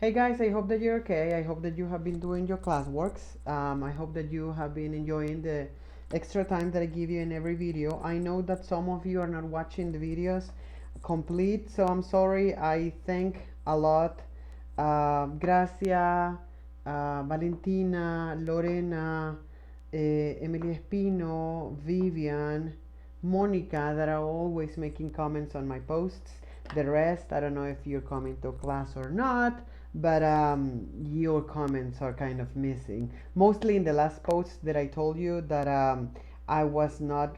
Hey guys, I hope that you're okay. I hope that you have been doing your classworks. I hope that you have been enjoying the extra time that I give you in every video. I know that some of you are not watching the videos complete, so I'm sorry. I thank a lot Gracia, Valentina, Lorena, Emily Espino, Vivian, Monica that are always making comments on my posts. The rest, I don't know if you're coming to class or not, but your comments are kind of missing. Mostly in the last post that I told you that I was not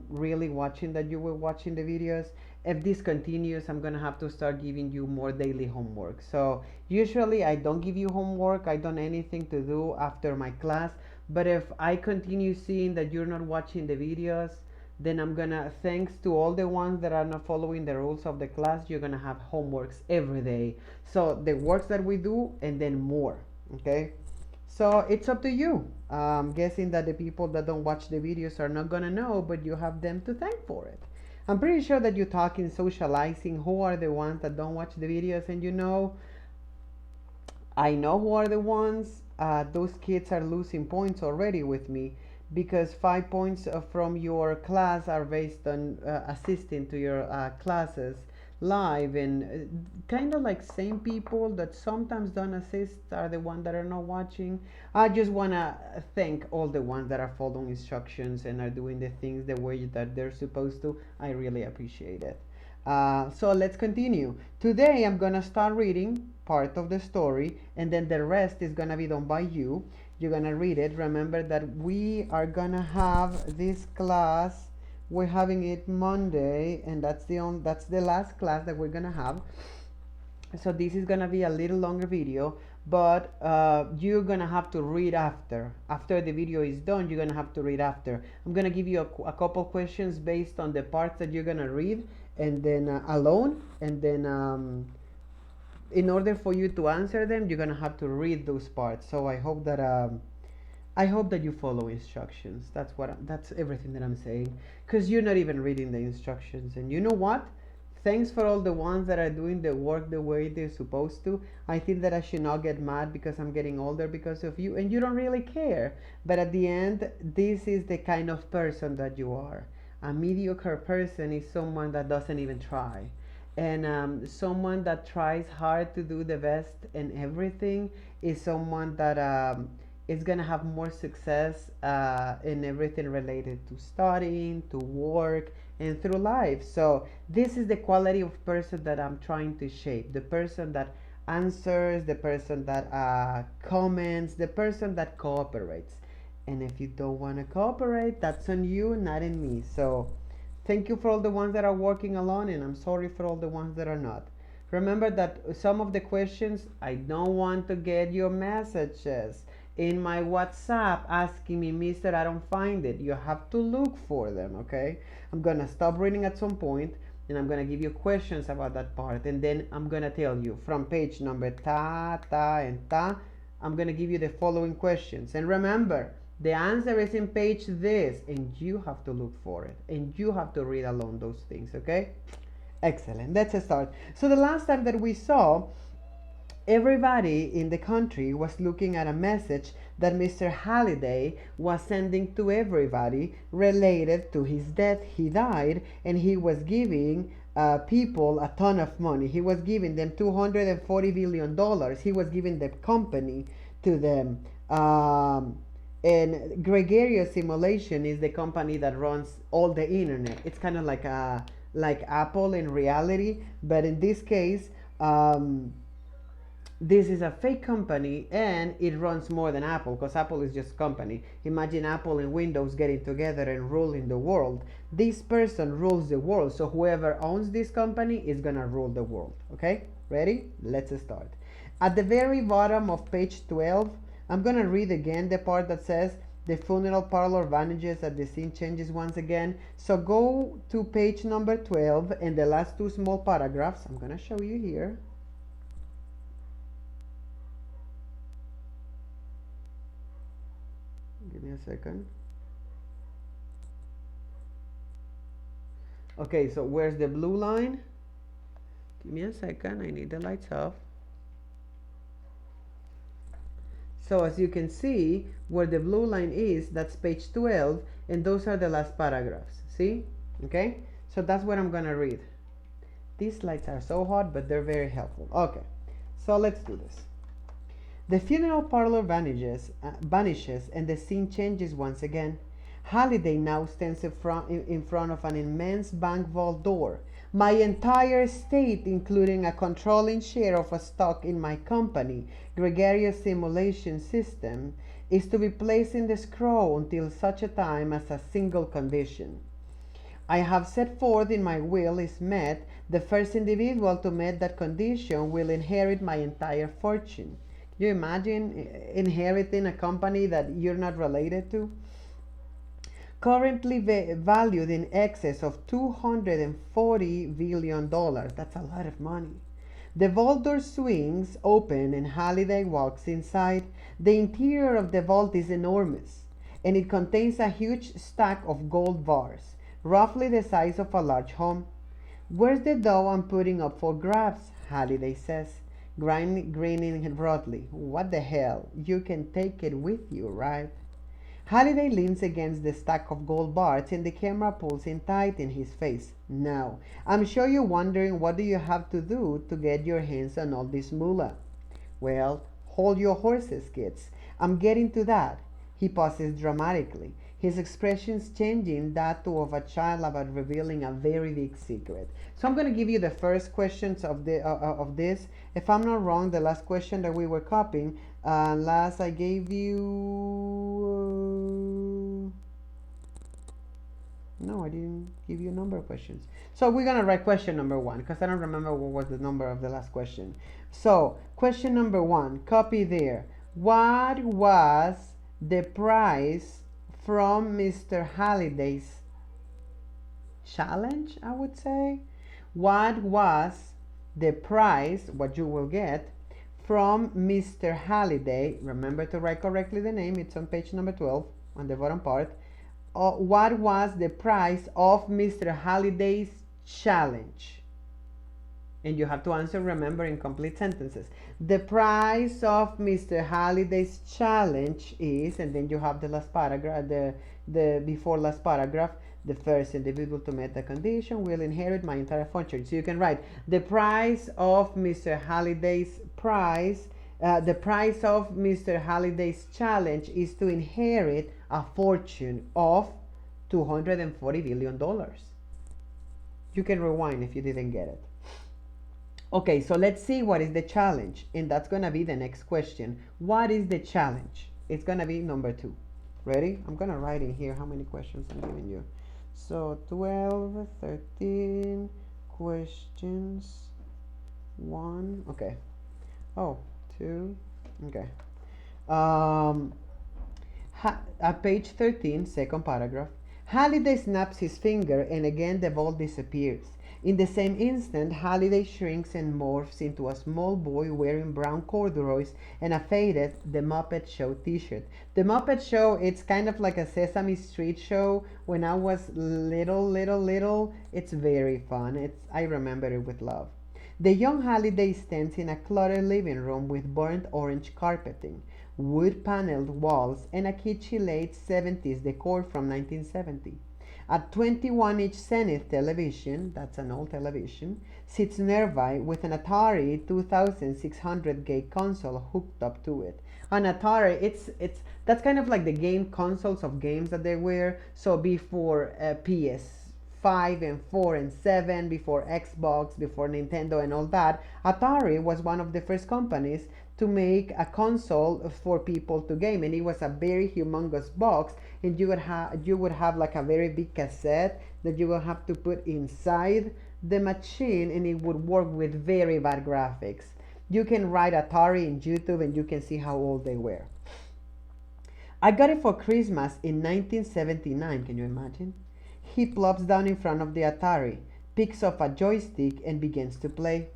really watching that you were watching the videos. If this continues, I'm gonna have to start giving you more daily homework. So usually I don't give you homework, I don't anything to do after my class. But if I continue seeing that you're not watching the videos, then I'm gonna, thanks to all the ones that are not following the rules of the class, you're gonna have homeworks every day. So the works that we do and then more, okay? So it's up to you. I'm guessing that the people that don't watch the videos are not gonna know, but you have them to thank for it. I'm pretty sure that you're talking, socializing, who are the ones that don't watch the videos, and I know who are the ones. Those kids are losing points already with me because 5 points from your class are based on assisting to your classes live, and kind of like same people that sometimes don't assist are the ones that are not watching. I just want to thank all the ones that are following instructions and are doing the things the way that they're supposed to. I really appreciate it. So let's continue. Today I'm gonna start reading part of the story, and then the rest is gonna be done by you. You're gonna read it. Remember that we are gonna have this class. We're having it Monday, and that's the last class that we're gonna have. So this is gonna be a little longer video, but you're gonna have to read after the video is done. You're gonna have to read after. I'm gonna give you a couple questions based on the parts that you're gonna read, and then alone, and then in order for you to answer them, you're gonna have to read those parts. So I hope that you follow instructions. That's everything that I'm saying, because you're not even reading the instructions. And you know what? Thanks for all the ones that are doing the work the way they're supposed to. I think that I should not get mad because I'm getting older because of you, and you don't really care. But at the end, this is the kind of person that you are. A mediocre person is someone that doesn't even try. And someone that tries hard to do the best in everything is someone that is going to have more success in everything related to studying, to work, and through life. So this is the quality of person that I'm trying to shape. The person that answers, the person that comments, the person that cooperates. And if you don't want to cooperate, that's on you, not in me. So thank you for all the ones that are working alone, and I'm sorry for all the ones that are not. Remember that some of the questions, I don't want to get your messages in my WhatsApp asking me, Mister, I don't find it. You have to look for them, okay? I'm gonna stop reading at some point, and I'm gonna give you questions about that part, and then I'm gonna tell you from page number ta, ta, and ta. I'm gonna give you the following questions, and remember, the answer is in page this, and you have to look for it, and you have to read along those things, okay? Excellent. Let's start. So the last time that we saw, everybody in the country was looking at a message that Mr. Halliday was sending to everybody related to his death. He died, and he was giving people a ton of money. He was giving them $240 billion. He was giving the company to them. And Gregarious Simulation is the company that runs all the internet. It's kind of like Apple in reality, but in this case, this is a fake company, and it runs more than Apple, because Apple is just a company. Imagine Apple and Windows getting together and ruling the world. This person rules the world, so whoever owns this company is gonna rule the world. Okay, ready? Let's start. At the very bottom of page 12, I'm gonna read again the part that says the funeral parlor vanishes as the scene changes once again. So go to page number 12 and the last two small paragraphs. I'm gonna show you here. Give me a second. Okay, so where's the blue line? Give me a second, I need the lights off. So as you can see, where the blue line is, that's page 12, and those are the last paragraphs. See? Okay? So that's what I'm gonna read. These slides are so hot, but they're very helpful. Okay, so let's do this. The funeral parlor vanishes and the scene changes once again. Halliday now stands in front of an immense bank vault door. My entire estate, including a controlling share of a stock in my company, Gregarious Simulation System, is to be placed in the escrow until such a time as a single condition I have set forth in my will is met. The first individual to meet that condition will inherit my entire fortune. Can you imagine inheriting a company that you're not related to? Currently valued in excess of $240 billion. That's a lot of money. The vault door swings open and Halliday walks inside. The interior of the vault is enormous, and it contains a huge stack of gold bars, roughly the size of a large home. Where's the dough I'm putting up for grabs? Halliday says, grinning broadly. What the hell? You can take it with you, right? Halliday leans against the stack of gold bars and the camera pulls in tight in his face. Now, I'm sure you're wondering what do you have to do to get your hands on all this moolah? Well, hold your horses, kids. I'm getting to that. He pauses dramatically, his expressions changing that to of a child about revealing a very big secret. So I'm going to give you the first questions of this. If I'm not wrong, the last question that we were copying, last I gave you. No, I didn't give you a number of questions. So we're going to write question number 1 because I don't remember what was the number of the last question. So question number 1, copy there. What was the price from Mr. Halliday's challenge, I would say? What was the price, what you will get, from Mr. Halliday? Remember to write correctly the name, it's on page number 12, on the bottom part. What was the price of Mr. Halliday's challenge? And you have to answer, remember, in complete sentences. The price of Mr. Halliday's challenge is, and then you have the last paragraph, the before last paragraph, the first individual to meet the condition will inherit my entire fortune. So you can write the price of Mr. Halliday's the price of Mr. Halliday's challenge is to inherit a fortune of $240 billion. You can rewind if you didn't get it. Okay, so let's see what is the challenge. And that's going to be the next question. What is the challenge? It's going to be number 2. Ready? I'm going to write in here how many questions I'm giving you. So 12, 13 questions. 1. Okay. Oh, 2. Okay. At page 13, second paragraph. Halliday snaps his finger and again the vault disappears. In the same instant, Halliday shrinks and morphs into a small boy wearing brown corduroys and a faded The Muppet Show t-shirt. The Muppet Show, it's kind of like a Sesame Street show. When I was little, it's very fun. I remember it with love. The young Halliday stands in a cluttered living room with burnt orange carpeting, wood-paneled walls, and a kitschy late 70s decor from 1970. A 21-inch Zenith television, that's an old television, sits nearby with an Atari 2600 gig console hooked up to it. An Atari, that's kind of like the game consoles of games that they were. So before PS5 and 4 and 7, before Xbox, before Nintendo and all that, Atari was one of the first companies to make a console for people to game, and it was a very humongous box, and you would have like a very big cassette that you will have to put inside the machine, and it would work with very bad graphics. You can write Atari in YouTube and you can see how old they were. I got it for Christmas in 1979. Can you imagine? He plops down in front of the Atari, picks up a joystick and begins to play.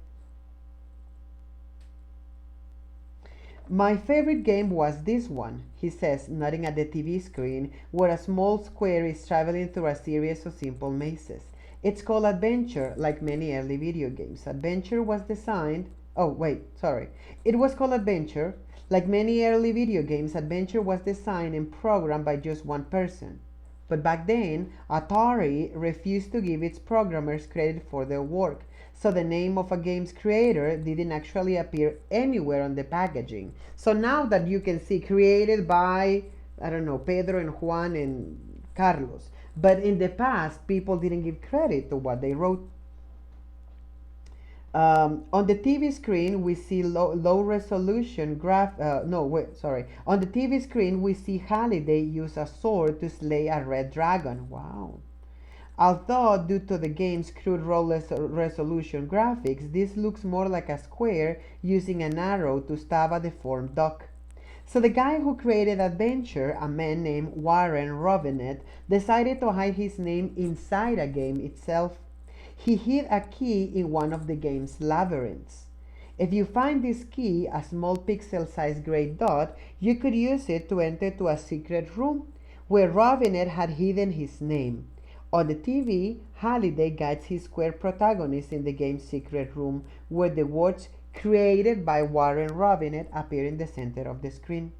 My favorite game was this one, he says, nodding at the TV screen where a small square is traveling through a series of simple mazes. It's called Adventure, like many early video games. Adventure was designed... Oh, wait, sorry. It was called Adventure, Like many early video games, Adventure was designed and programmed by just one person. But back then, Atari refused to give its programmers credit for their work, so the name of a game's creator didn't actually appear anywhere on the packaging. So now that you can see created by, I don't know, Pedro and Juan and Carlos, but in the past, people didn't give credit to what they wrote. On the TV screen, we see low resolution graph. No, wait, sorry. On the TV screen, we see Halliday use a sword to slay a red dragon. Wow. Although, due to the game's crude resolution graphics, this looks more like a square using an arrow to stab a deformed duck. So the guy who created Adventure, a man named Warren Robinet, decided to hide his name inside a game itself. He hid a key in one of the game's labyrinths. If you find this key, a small pixel-sized gray dot, you could use it to enter to a secret room where Robinet had hidden his name. On the TV, Halliday guides his square protagonist in the game's secret room where the words created by Warren Robinet appear in the center of the screen.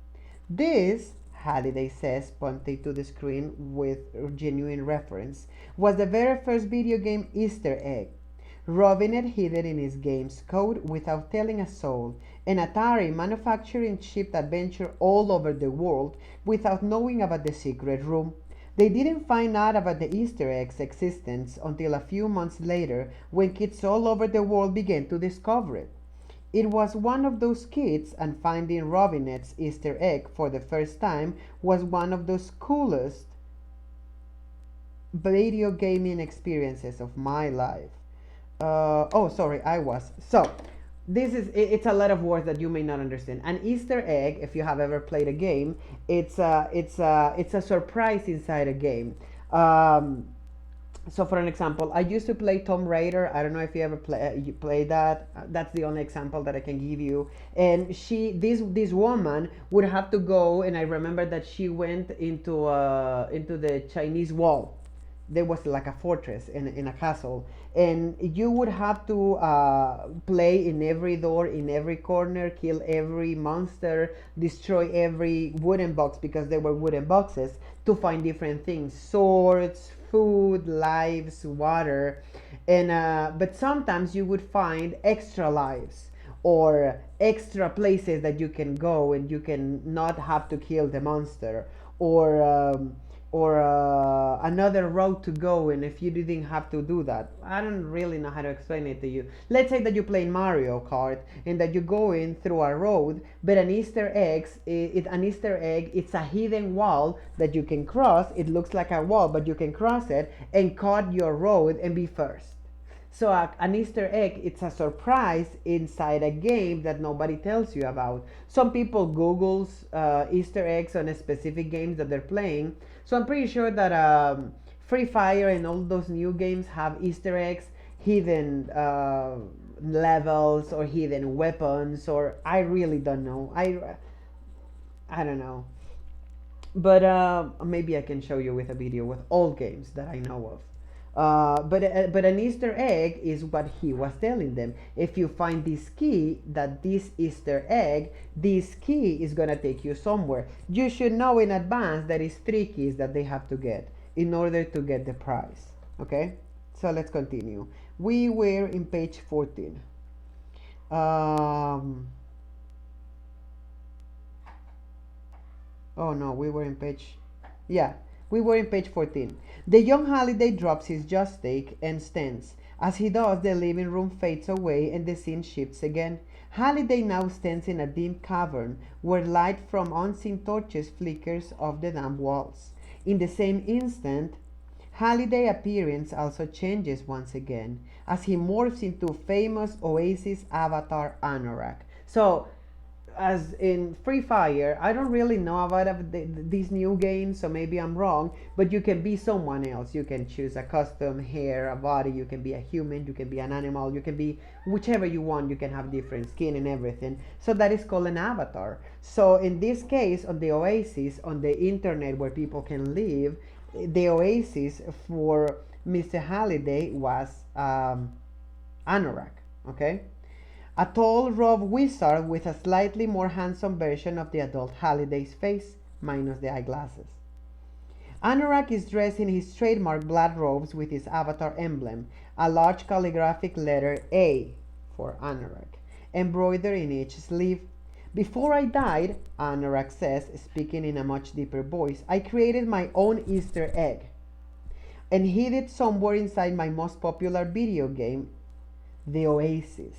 This, Halliday says, pointing to the screen with genuine reference, was the very first video game Easter egg. Robinet hid it in his game's code without telling a soul, and Atari manufactured and shipped Adventure all over the world without knowing about the secret room. They didn't find out about the Easter egg's existence until a few months later when kids all over the world began to discover it. It was one of those kids, and finding Robinet's Easter egg for the first time was one of those coolest video gaming experiences of my life. Oh, sorry, I was. So, it's a lot of words that you may not understand. An Easter egg, if you have ever played a game, it's a surprise inside a game. So for an example, I used to play Tomb Raider. I don't know if you ever play that. That's the only example that I can give you. And this woman would have to go, and I remember that she went into the Chinese wall. There was like a fortress in a castle, and you would have to play in every door, in every corner, kill every monster, destroy every wooden box, because there were wooden boxes, to find different things: swords, food, lives, water. And but sometimes you would find extra lives or extra places that you can go and you can not have to kill the monster, or another road to go, and if you didn't have to do that. I don't really know how to explain it to you. Let's say that you play Mario Kart and that you go in through a road, but an Easter egg, it's a hidden wall that you can cross. It looks like a wall, but you can cross it and cut your road and be first. So an Easter egg, it's a surprise inside a game that nobody tells you about. Some people Googles Easter eggs on a specific games that they're playing. So I'm pretty sure that Free Fire and all those new games have Easter eggs, hidden levels or hidden weapons, or I really don't know. I don't know. But maybe I can show you with a video with all games that I know of. But an Easter egg is what he was telling them. If you find this key, that this key is gonna take you somewhere. You should know in advance that it's 3 keys that they have to get in order to get the prize. Okay, so let's continue. We were in page 14. Oh no, we were in page. Yeah, we were in page 14. The young Halliday drops his joystick and stands. As he does, the living room fades away and the scene shifts again. Halliday now stands in a dim cavern where light from unseen torches flickers off the damp walls. In the same instant, Halliday's appearance also changes once again as he morphs into famous Oasis avatar Anorak. So as in Free Fire, I don't really know about these new games, so maybe I'm wrong, but you can be someone else. You can choose a custom hair, a body, you can be a human, you can be an animal, you can be whichever you want, you can have different skin and everything. So that is called an avatar. So in this case, on the Oasis, on the internet where people can live, the Oasis for Mr. Halliday was Anorak, okay? A tall, rough wizard with a slightly more handsome version of the adult Halliday's face, minus the eyeglasses. Anorak is dressed in his trademark black robes with his avatar emblem, a large calligraphic letter A for Anorak, embroidered in each sleeve. Before I died, Anorak says, speaking in a much deeper voice, I created my own Easter egg and hid it somewhere inside my most popular video game, The Oasis.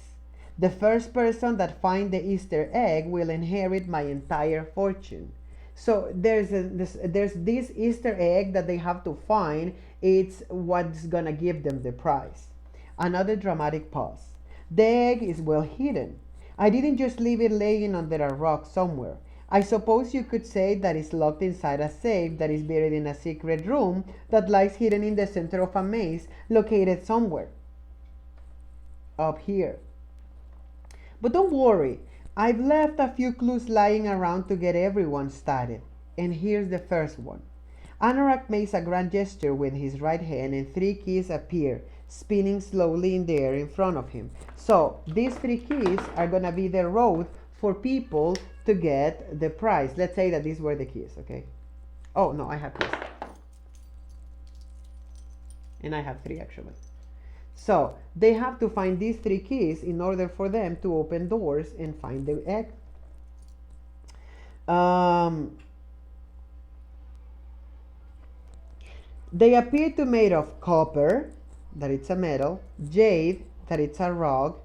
The first person that finds the Easter egg will inherit my entire fortune. So there's this Easter egg that they have to find. It's what's gonna give them the prize. Another dramatic pause. The egg is well hidden. I didn't just leave it laying under a rock somewhere. I suppose you could say that it's locked inside a safe that is buried in a secret room that lies hidden in the center of a maze located somewhere up here. But don't worry, I've left a few clues lying around to get everyone started. And here's the first one. Anorak makes a grand gesture with his right hand and three keys appear, spinning slowly in the air in front of him. So these three keys are gonna be the road for people to get the prize. Let's say that these were the keys, okay? Oh, no, I have keys. And I have three actually. So they have to find these three keys in order for them to open doors and find the egg. They appear to be made of copper, that it's a metal, jade, that it's a rock,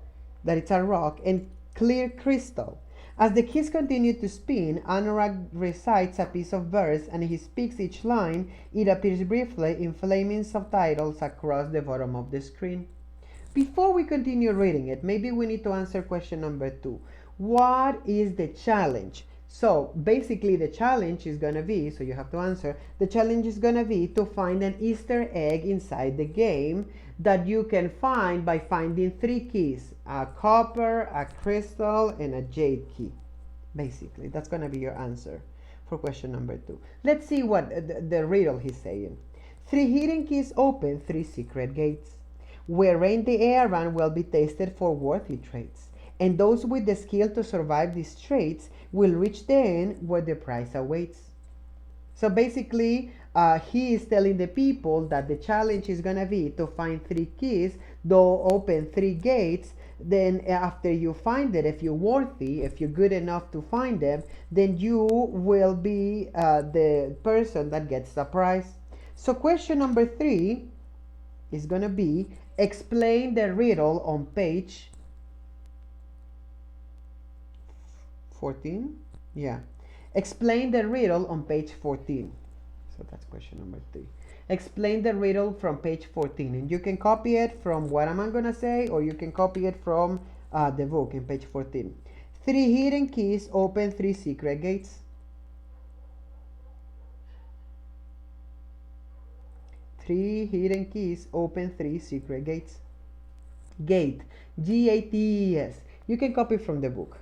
and clear crystal. As the keys continue to spin, Anorak recites a piece of verse and he speaks each line. It appears briefly in flaming subtitles across the bottom of the screen. Before we continue reading it, maybe we need to answer question number 2. What is the challenge? So basically the challenge is going to be, so you have to answer, the challenge is going to be to find an Easter egg inside the game that you can find by finding three keys, a copper, a crystal, and a jade key. Basically, that's going to be your answer for question number 2. Let's see what the riddle he's saying. 3 hidden keys open 3 secret gates. Wherein the errand will be tested for worthy traits, and those with the skill to survive these traits will reach the end where the prize awaits. So basically, he is telling the people that the challenge is going to be to find 3 keys, though open 3 gates. Then after you find it, if you're worthy, if you're good enough to find them, then you will be the person that gets the prize. So question number 3 is going to be, explain the riddle on page 14. Yeah. Explain the riddle on page 14. So that's question number 3. Explain the riddle from page 14. And you can copy it from what am I going to say, or you can copy it from the book in page 14. 3 hidden keys open 3 secret gates. 3 hidden keys open 3 secret gates. Gate, G-A-T-E-S. You can copy from the book.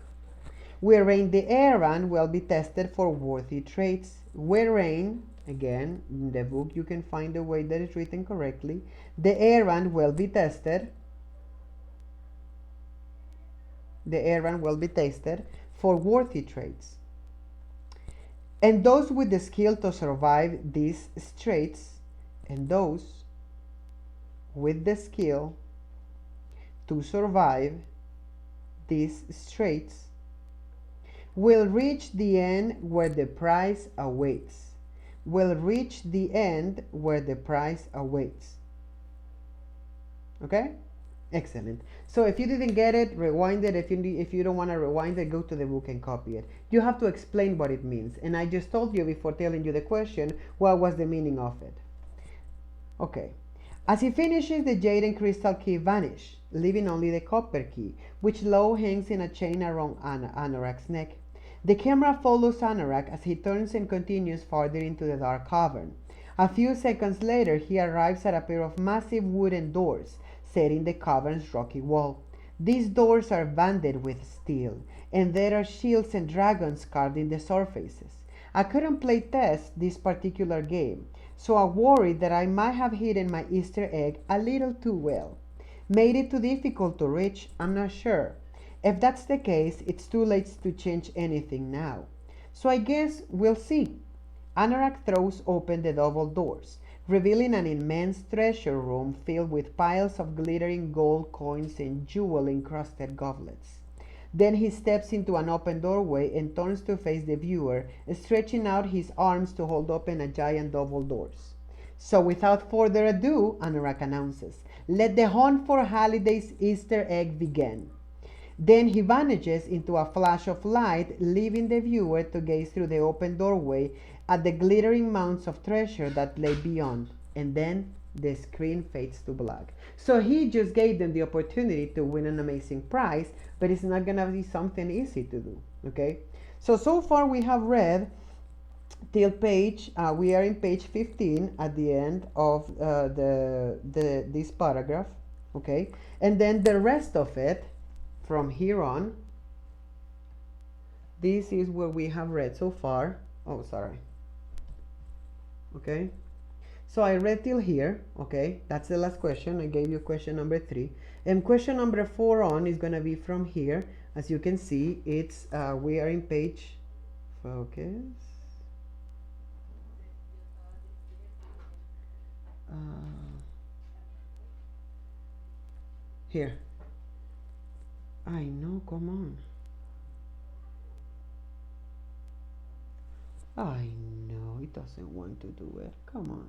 Wherein the errand will be tested for worthy traits. Wherein, again, in the book you can find the way that it's written correctly. The errand will be tested. The errand will be tested for worthy traits. And those with the skill to survive these traits, and those with the skill to survive these traits will reach the end where the prize awaits. Will reach the end where the prize awaits. Okay? Excellent. So if you didn't get it, rewind it. If you don't want to rewind it, go to the book and copy it. You have to explain what it means. And I just told you before telling you the question, what was the meaning of it. Okay. As he finishes, the jade and crystal key vanish, leaving only the copper key, which low hangs in a chain around Anorak's neck. The camera follows Anorak as he turns and continues farther into the dark cavern. A few seconds later, he arrives at a pair of massive wooden doors set in the cavern's rocky wall. These doors are banded with steel, and there are shields and dragons carved in the surfaces. I couldn't play test this particular game, so I worried that I might have hidden my Easter egg a little too well. Made it too difficult to reach? I'm not sure. If that's the case, it's too late to change anything now. So I guess we'll see. Anorak throws open the double doors, revealing an immense treasure room filled with piles of glittering gold coins and jewel-encrusted goblets. Then he steps into an open doorway and turns to face the viewer, stretching out his arms to hold open a giant double doors. So without further ado, Anorak announces, let the hunt for Halliday's Easter egg begin. Then he vanishes into a flash of light, leaving the viewer to gaze through the open doorway at the glittering mounds of treasure that lay beyond. And then the screen fades to black. So he just gave them the opportunity to win an amazing prize, but it's not gonna be something easy to do. Okay? So far we have read till page, we are in page 15 at the end of this paragraph. Okay? And then the rest of it, from here on, this is what we have read so far. Oh, sorry. Okay, so I read till here. Okay, that's the last question. I gave you question number 3, and question number 4 on is gonna be from here. As you can see, it's we are in page, focus, here. I know, come on. I know, it doesn't want to do it. Come on.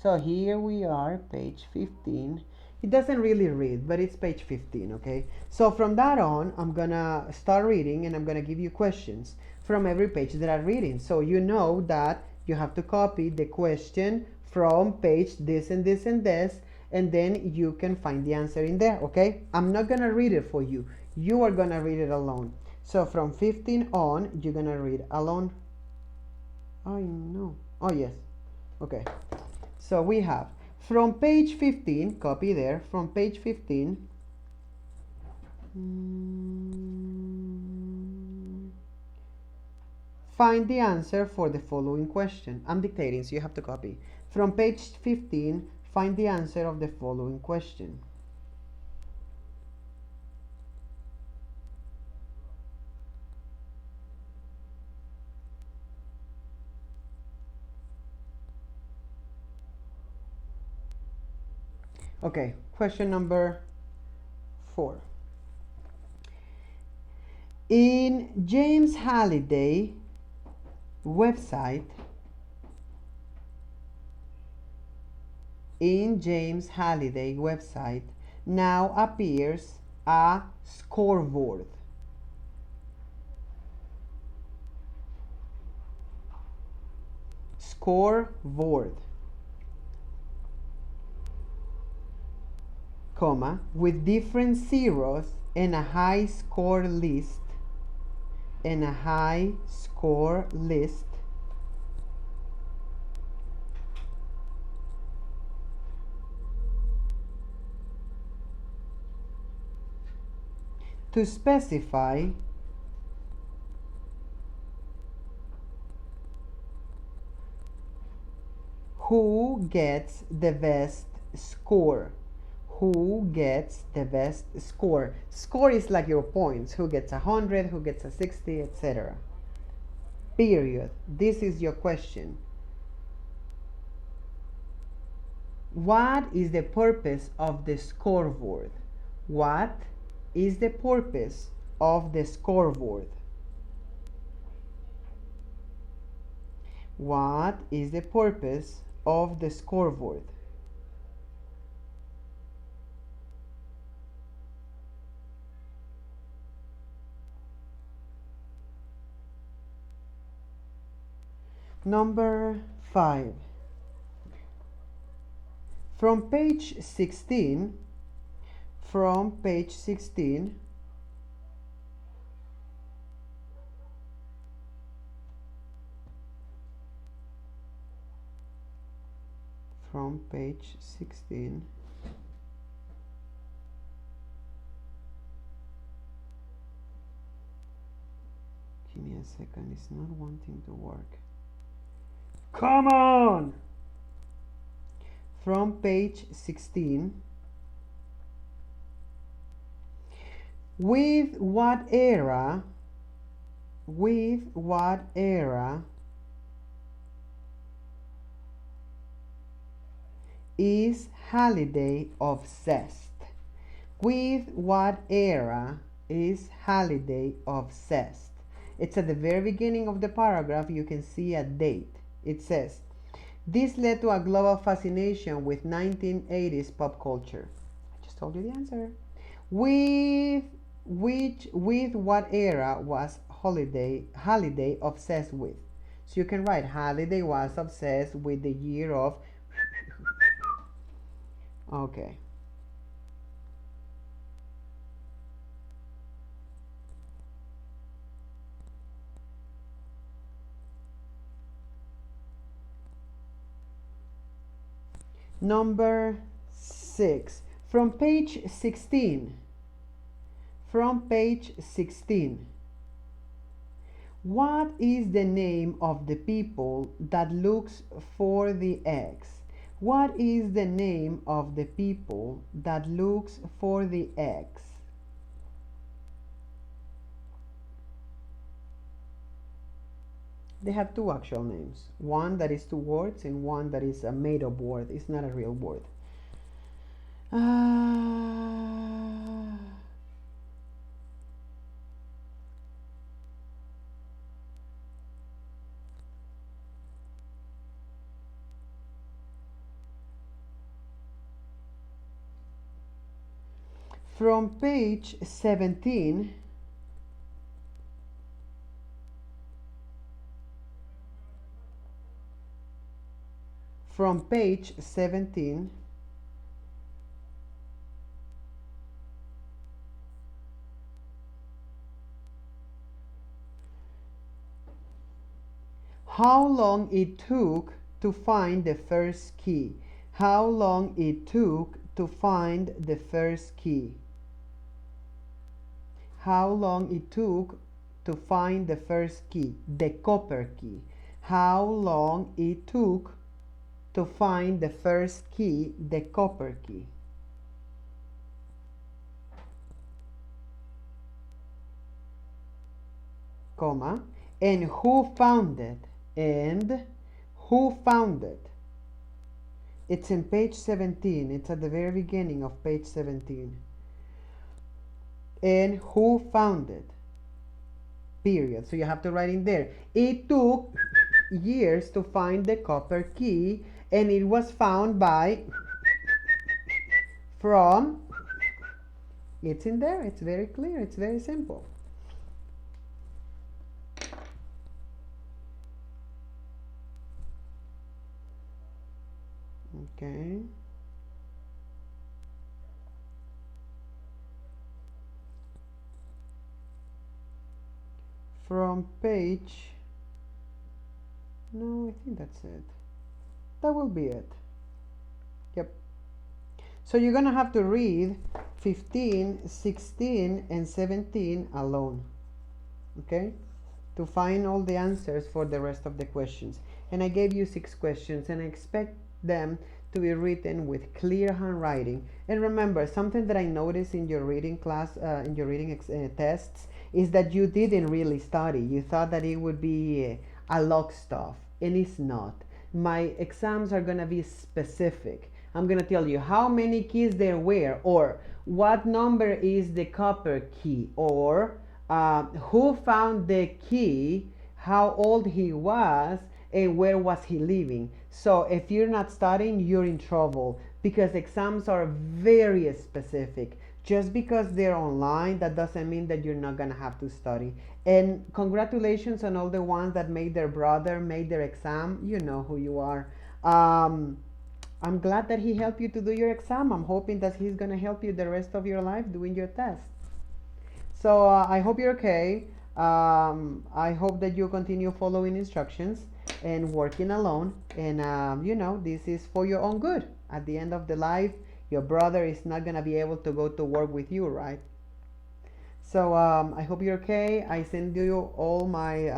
So here we are, page 15. It doesn't really read, but it's page 15, okay? So from that on, I'm gonna start reading and I'm gonna give you questions from every page that I'm reading. So you know that you have to copy the question from page this and this and this, and then you can find the answer in there, okay? I'm not gonna read it for you. You are gonna read it alone. So from 15 on, you're gonna read alone. I know. Oh, yes. Okay. So we have from page 15, copy there, from page 15, find the answer for the following question. I'm dictating, so you have to copy. From page 15, find the answer of the following question. Okay, question number 4. In James Halliday website, now appears a scoreboard. Comma, with different zeros and a high score list, to specify who gets the best score. Score is like your points. Who gets 100, who gets a 60, etc. Period. This is your question. What is the purpose of the scoreboard? What is the purpose of the scoreboard? What is the purpose of the scoreboard? Number 5. From page 16, from page 16, give me a second, it's not wanting to work. Come on! From page 16, With what era, with what era is Halliday obsessed? With what era is Halliday obsessed? It's at the very beginning of the paragraph. You can see a date. It says, this led to a global fascination with 1980s pop culture. I just told you the answer. With what era was Halliday obsessed with? So you can write Halliday was obsessed with the year of. Okay. Number 6. From page 16. From page 16. What is the name of the people that looks for the eggs? What is the name of the people that looks for the eggs? They have two actual names. One that is two words and one that is a made-up word. It's not a real word. From page 17. From page 17. How long it took to find the first key. How long it took to find the first key. How long it took to find the first key, the copper key. How long it took to find the first key, the copper key. Comma, and who found it? And who found it? It's in page 17. It's at the very beginning of page 17. And who found it? Period. So you have to write in there. It took years to find the copper key, and it was found by from. It's in there. It's very clear. It's very simple. Okay. From page. No, I think that's it. That will be it. Yep. So you're going to have to read 15, 16, and 17 alone. Okay? To find all the answers for the rest of the questions. And I gave you 6 questions, and I expect them to be written with clear handwriting. And remember, something that I noticed in your reading class, in your reading tests, is that you didn't really study. You thought that it would be a log stuff, and it's not. My exams are going to be specific. I'm going to tell you how many keys there were, or what number is the copper key, or who found the key, how old he was, and where was he living. So if you're not studying, you're in trouble, because exams are very specific. Just because they're online, that doesn't mean that you're not going to have to study. And congratulations on all the ones that made their brother make their exam. You know who you are. I'm glad that he helped you to do your exam. I'm hoping that he's going to help you the rest of your life doing your test. So I hope you're okay. I hope that you continue following instructions and working alone. And you know, this is for your own good. At the end of the life, your brother is not going to be able to go to work with you, right? So I hope you're okay. I send you all my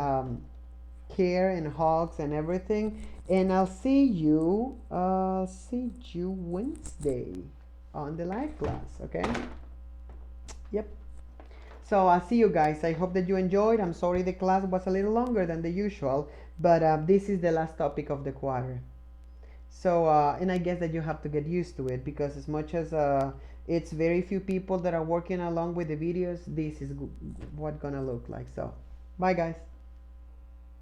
care and hugs and everything. And I'll see you Wednesday on the live class, okay? Yep. So I'll see you guys. I hope that you enjoyed. I'm sorry the class was a little longer than the usual, but this is the last topic of the quarter. So, and I guess that you have to get used to it because as much as it's very few people that are working along with the videos, this is what gonna look like. So, bye guys.